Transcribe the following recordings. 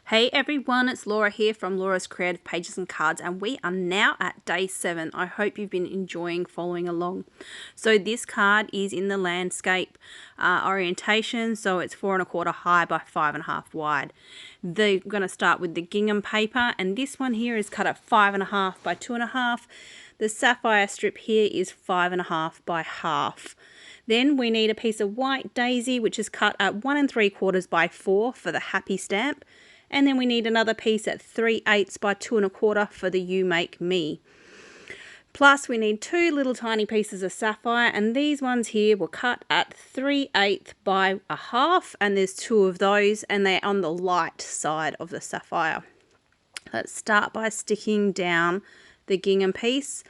Hey everyone, it's Laura here from Laura's Creative Pages and Cards, and we are now at day 7. I hope you've been enjoying following along. So this card is in the landscape orientation, so it's 4 1/4 high by 5 1/2 wide. We're going to start with the gingham paper, and this one here is cut at 5 1/2 by 2 1/2. The sapphire strip here is 5 1/2 by half. Then we need a piece of white daisy, which is cut at 1 3/4 by 4 for the happy stamp. And then we need another piece at 3/8 by 2 1/4 for the You Make Me. Plus we need 2 little tiny pieces of sapphire, and these ones here were cut at 3/8 by 1/2, and there's 2 of those, and they're on the light side of the sapphire. Let's start by sticking down the gingham piece.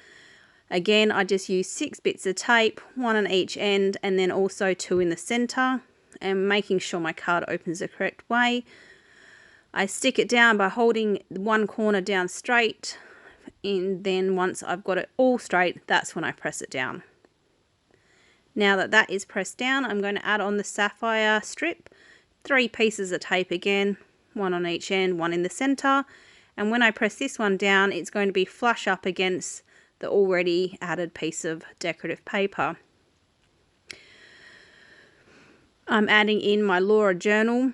Again, I just use 6 bits of tape, 1 on each end, and then also 2 in the center, and making sure my card opens the correct way. I stick it down by holding one corner down straight, and then once I've got it all straight, that's when I press it down. Now that that is pressed down, I'm going to add on the sapphire strip, 3 pieces of tape again, 1 on each end, 1 in the center, and when I press this one down, it's going to be flush up against the already added piece of decorative paper. I'm adding in my Laura journal.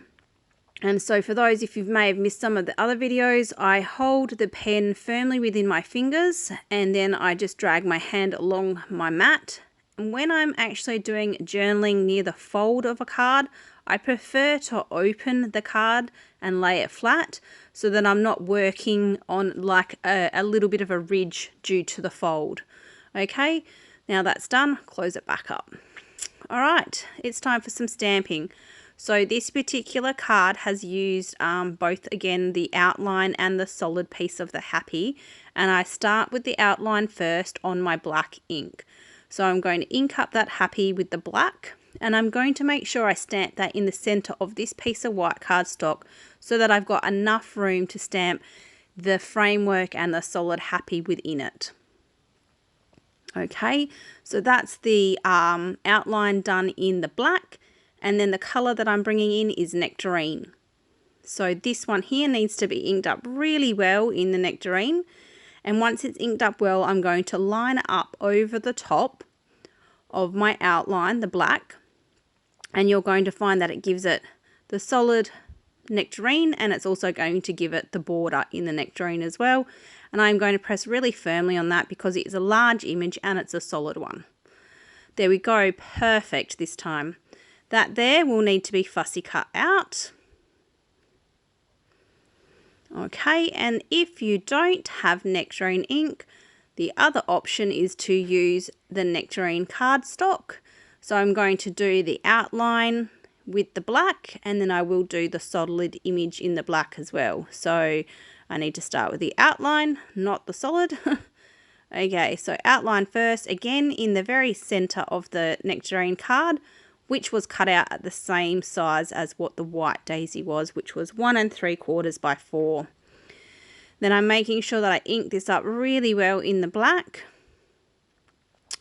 And so for those, if you may have missed some of the other videos, I hold the pen firmly within my fingers, and then I just drag my hand along my mat. And when I'm actually doing journaling near the fold of a card, I prefer to open the card and lay it flat so that I'm not working on like a little bit of a ridge due to the fold. Okay, now that's done, close it back up. All right, it's time for some stamping. So this particular card has used both, again, the outline and the solid piece of the happy. And I start with the outline first on my black ink. So I'm going to ink up that happy with the black. And I'm going to make sure I stamp that in the center of this piece of white cardstock so that I've got enough room to stamp the framework and the solid happy within it. Okay, so that's the outline done in the black. And then the color that I'm bringing in is nectarine. So this one here needs to be inked up really well in the nectarine. And once it's inked up well, I'm going to line it up over the top of my outline, the black. And you're going to find that it gives it the solid nectarine, and it's also going to give it the border in the nectarine as well. And I'm going to press really firmly on that because it's a large image and it's a solid one. There we go, perfect this time. That there will need to be fussy cut out. Okay, and if you don't have nectarine ink, the other option is to use the nectarine cardstock. So I'm going to do the outline with the black, and then I will do the solid image in the black as well. So I need to start with the outline, not the solid. Okay, so outline first, again in the very center of the nectarine card, which was cut out at the same size as what the white daisy was, which was 1 3/4 by 4. Then I'm making sure that I ink this up really well in the black.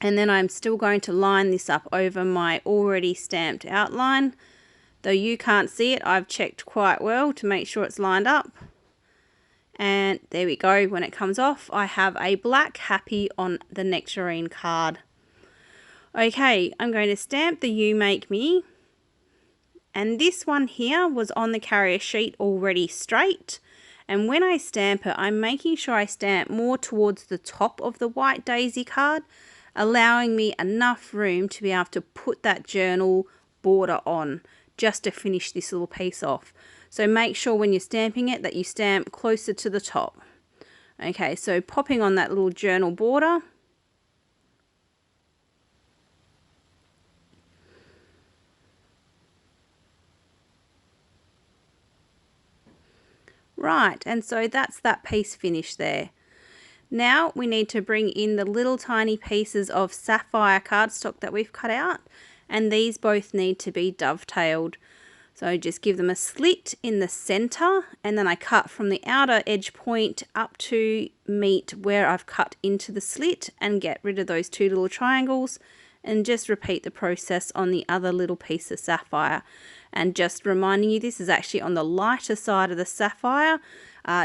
And then I'm still going to line this up over my already stamped outline. Though you can't see it, I've checked quite well to make sure it's lined up. And there we go. When it comes off, I have a black happy on the nectarine card. Okay, I'm going to stamp the You Make Me, and this one here was on the carrier sheet already straight, and when I stamp it, I'm making sure I stamp more towards the top of the white daisy card, allowing me enough room to be able to put that journal border on just to finish this little piece off. So make sure when you're stamping it that you stamp closer to the top. Okay, so popping on that little journal border. Right, and so that's that piece finished there. Now we need to bring in the little tiny pieces of sapphire cardstock that we've cut out, and these both need to be dovetailed. So just give them a slit in the center, and then I cut from the outer edge point up to meet where I've cut into the slit and get rid of those 2 little triangles, and just repeat the process on the other little piece of sapphire. And just reminding you, this is actually on the lighter side of the sapphire,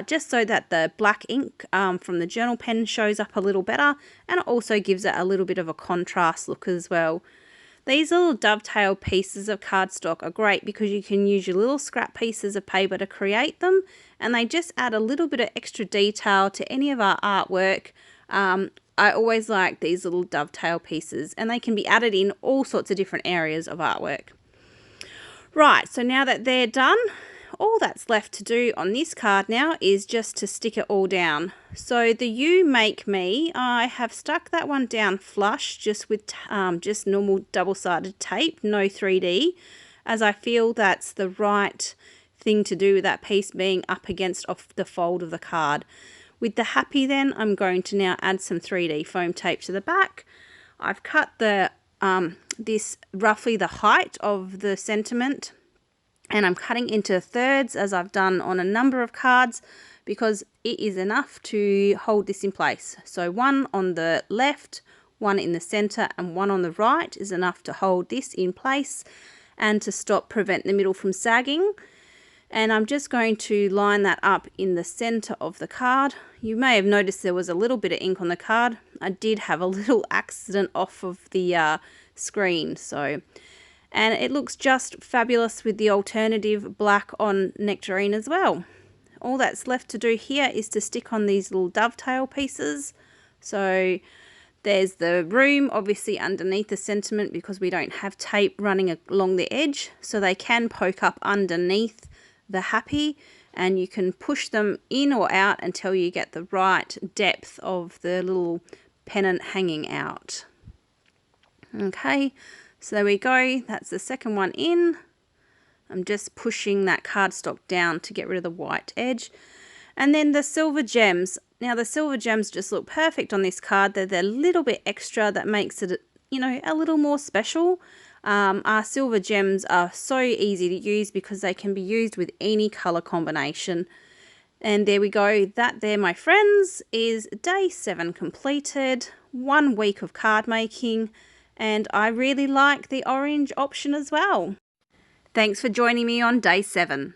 just so that the black ink from the journal pen shows up a little better, and it also gives it a little bit of a contrast look as well. These little dovetail pieces of cardstock are great because you can use your little scrap pieces of paper to create them, and they just add a little bit of extra detail to any of our artwork. I always like these little dovetail pieces, and they can be added in all sorts of different areas of artwork. Right, so now that they're done, all that's left to do on this card now is just to stick it all down. So the You Make Me, I have stuck that one down flush just with just normal double-sided tape, no 3D, as I feel that's the right thing to do with that piece being up against off the fold of the card. With the Happy then, I'm going to now add some 3D foam tape to the back. I've cut the this roughly the height of the sentiment, and I'm cutting into thirds as I've done on a number of cards because it is enough to hold this in place. So one on the left, one in the center, and one on the right is enough to hold this in place and to prevent the middle from sagging. And I'm just going to line that up in the center of the card. You may have noticed there was a little bit of ink on the card. I did have a little accident off of the screen, and it looks just fabulous with the alternative black on nectarine as well. All that's left to do here is to stick on these little dovetail pieces. So there's the room obviously underneath the sentiment because we don't have tape running along the edge, so they can poke up underneath the Happy, and you can push them in or out until you get the right depth of the little pennant hanging out. Okay, so there we go, that's the second one in. I'm just pushing that cardstock down to get rid of the white edge. And then the silver gems. Now the silver gems just look perfect on this card. They're the little bit extra that makes it, you know, a little more special. Our silver gems are so easy to use because they can be used with any color combination. And there we go. That there, my friends, is day 7 completed. 1 week of card making, and I really like the orange option as well. Thanks for joining me on day 7.